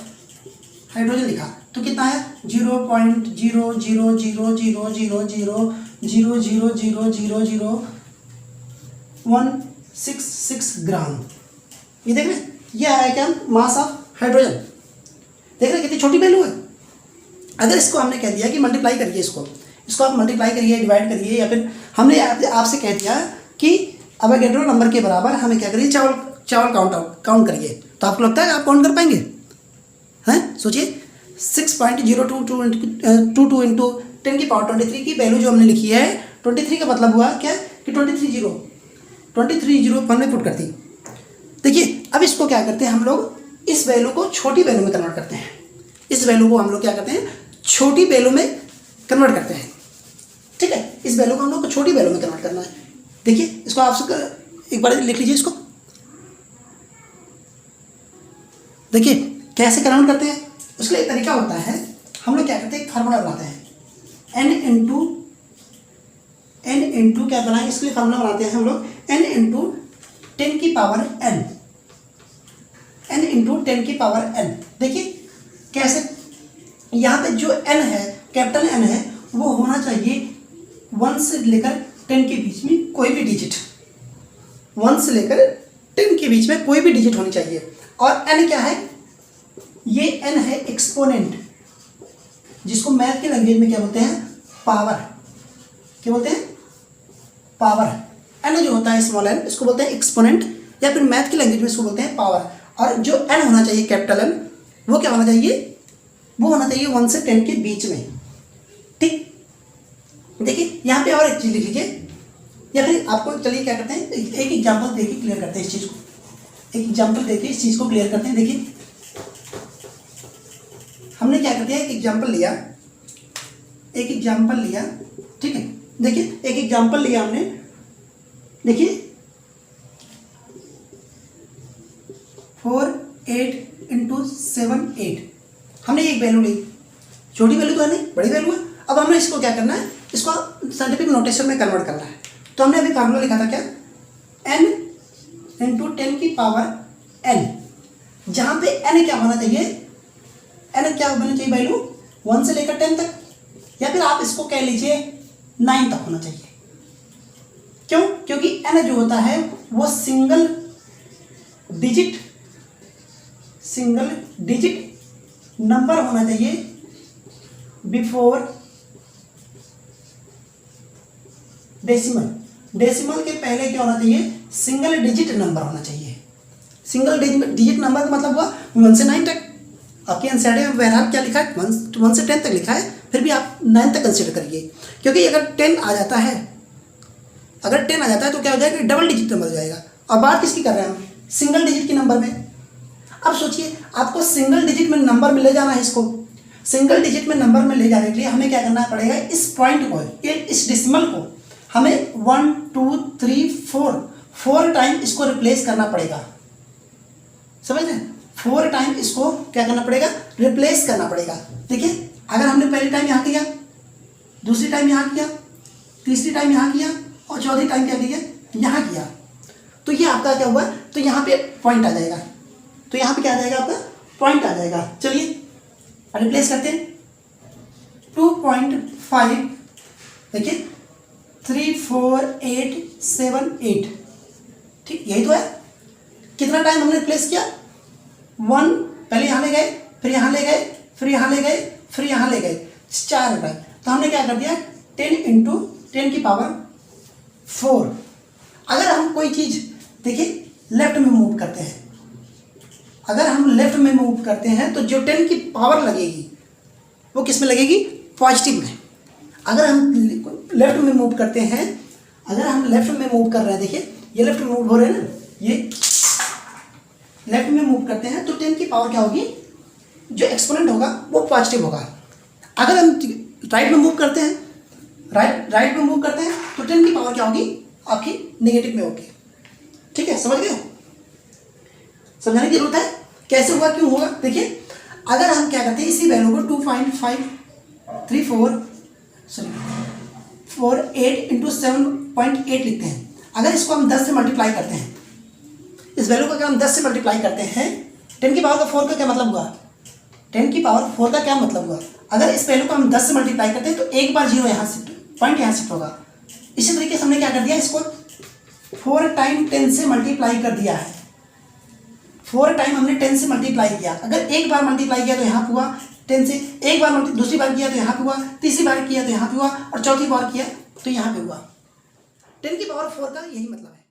हाइड्रोजन लिखा तो कितना है 0.0000000000166 ग्राम। ये देख रहे हैं, ये आया क्या, मास ऑफ हाइड्रोजन। देख रहे हैं कितनी छोटी वैल्यू है। अगर इसको हमने कह दिया कि मल्टीप्लाई करिए, इसको आप मल्टीप्लाई करिए, डिवाइड करिए, या फिर हमने आपसे कह दिया कि अवागैड्रो नंबर के बराबर हमें क्या करिए, चावल काउंट करिए, तो आपको लगता है आप काउंट कर पाएंगे हैं। सोचिए 6.022 इंटू 10 की पावर 23 की वैल्यू जो हमने लिखी है, 23 का मतलब हुआ क्या कि 23 वन में पुट करती। देखिए अब इसको क्या करते हैं हम लोग, इस वैल्यू को छोटी वैल्यू में कन्वर्ट करते हैं। इस वैल्यू को हम लोग क्या करते हैं, छोटी वैल्यू में कन्वर्ट करते हैं। ठीक है, इस वैल्यू को हम लोग को छोटी वैल्यू में कन्वर्ट करना है। देखिए इसको आप एक बार लिख लीजिए इसको। देखिए कैसे कन्वर्ट करते हैं, उसके लिए एक तरीका होता है, हम लोग क्या करते हैं, एक फार्मूला बनाते हैं, n इंटू क्या बनाएंगे, इसके लिए फार्मूला बनाते हैं हम लोग n इंटू 10 की पावर n, n इंटू 10 की पावर n। देखिए कैसे, यहाँ पे जो n है, कैपिटल N है, वो होना चाहिए 1 से लेकर 10 के बीच में कोई भी डिजिट, 1 से लेकर 10 के बीच में कोई भी डिजिट होनी चाहिए। और n क्या है, ये n है एक्सपोनेंट, जिसको मैथ की लैंग्वेज में क्या बोलते हैं, पावर। क्या बोलते हैं, पावर। n जो होता है स्मॉल n, इसको बोलते हैं एक्सपोनेंट, या फिर मैथ की लैंग्वेज में इसको बोलते हैं पावर। और जो n होना चाहिए कैपिटल N, वो क्या होना चाहिए, वो होना चाहिए 1 से 10 के बीच में। ठीक, देखिए यहाँ पे और एक चीज़ लिख लीजिए, या फिर आपको चलिए क्या करते हैं, एक एग्जाम्पल देखिए क्लियर करते हैं इस चीज़ को, एक एग्जाम्पल देखिए इस चीज़ को क्लियर करते हैं। देखिए हमने क्या करते हैं, एक एग्जाम्पल लिया, ठीक है। देखिए एक एग्जाम्पल लिया हमने, देखिए 4 8 इंटू 7 8, हमने एक वैल्यू ली, छोटी वैल्यू तो है नहीं, बड़ी वैल्यू है। अब हमने इसको क्या करना है, इसको साइंटिफिक नोटेशन में कन्वर्ट करना है। तो हमने अभी फार्मूला लिखा था क्या, n इंटू 10 की पावर n, जहाँ पे n क्या होना चाहिए, n क्या होना चाहिए वैल्यू 1 से लेकर 10 तक, या फिर आप इसको कह लीजिए 9 तक होना चाहिए। क्यों? क्योंकि n जो होता है वो सिंगल डिजिट नंबर होना चाहिए बिफोर डेसिमल के पहले क्या होना चाहिए, सिंगल डिजिट नंबर होना चाहिए। सिंगल डिजिट नंबर का मतलब हुआ 1 से 9 तक। आपके आंसर में बहरहाल क्या लिखा है, 1 से 10 तक लिखा है, फिर भी आप 9 तक कंसिडर करिए, क्योंकि अगर 10 आ जाता है तो क्या हो जाएगा, डबल डिजिट नंबर हो जाएगा। और बात किसकी कर रहे हैं हम, सिंगल डिजिट की नंबर में। अब सोचिए, आपको सिंगल डिजिट में नंबर में ले जाना है, इसको सिंगल डिजिट में नंबर में ले जाने के लिए हमें क्या करना पड़ेगा, इस पॉइंट को, इस डेसिमल को हमें 1 2 3 4 टाइम इसको रिप्लेस करना पड़ेगा। समझ रहे हैं, 4 टाइम इसको क्या करना पड़ेगा, रिप्लेस करना पड़ेगा। देखिए, अगर हमने पहली टाइम यहाँ किया, दूसरी टाइम यहाँ किया, तीसरी टाइम यहाँ किया और चौथी टाइम क्या किया, यहाँ किया, तो ये आपका क्या हुआ, तो यहाँ पे पॉइंट आ जाएगा। तो यहाँ पे क्या आ जाएगा, आपका पॉइंट आ जाएगा। चलिए रिप्लेस करते हैं, 2.5, देखिए 3 4 8 7 8, ठीक, यही तो है। कितना टाइम हमने रिप्लेस किया, 1, पहले यहाँ ले गए, फिर यहाँ ले गए, फिर यहाँ ले गए, फिर यहाँ ले गए, 4 टाइम। तो हमने क्या कर दिया, 10 इंटू 10 की पावर 4। अगर हम कोई चीज़ देखिए लेफ्ट में मूव करते हैं, अगर हम लेफ्ट में मूव करते हैं तो जो 10 की पावर लगेगी वो किस में लगेगी, पॉजिटिव में। अगर हम लेफ्ट में मूव करते हैं, अगर हम लेफ्ट में मूव कर रहे हैं, देखिए ये लेफ्ट में मूव हो रहे हैं ना, ये लेफ्ट में मूव करते हैं तो 10 की पावर क्या होगी, जो एक्सपोनेंट होगा वो पॉजिटिव होगा। अगर हम राइट में मूव करते हैं, राइट में मूव करते हैं तो 10 की पावर क्या होगी, आपकी नेगेटिव में होगी। ठीक है, समझ गए, समझाने की जरूरत है कैसे हुआ, क्यों हुआ। देखिए, अगर हम क्या करते हैं, इसी वैल्यू को 2.538 इंटू 7.8 लिखते हैं। अगर इसको हम 10 से मल्टीप्लाई करते हैं, इस वैल्यू को अगर हम 10 से मल्टीप्लाई करते हैं, 10 की पावर का 4 का क्या मतलब हुआ, 10 की पावर 4 का क्या मतलब हुआ। अगर इस वैल्यू को हम 10 से मल्टीप्लाई करते हैं तो एक बार 0 यहाँ शिफ्ट, पॉइंट यहाँ शिफ्ट होगा। इसी तरीके से हमने क्या कर दिया, इसको 4 टाइम 10 से मल्टीप्लाई कर दिया है। 4 टाइम हमने 10 से मल्टीप्लाई किया। अगर एक बार मल्टीप्लाई किया तो यहाँ पे हुआ 10 से, एक बार दूसरी बार किया तो यहाँ पे हुआ, तीसरी बार किया तो यहाँ पे हुआ, और चौथी बार किया तो यहाँ पे हुआ। 10 की पावर 4 का यही मतलब है।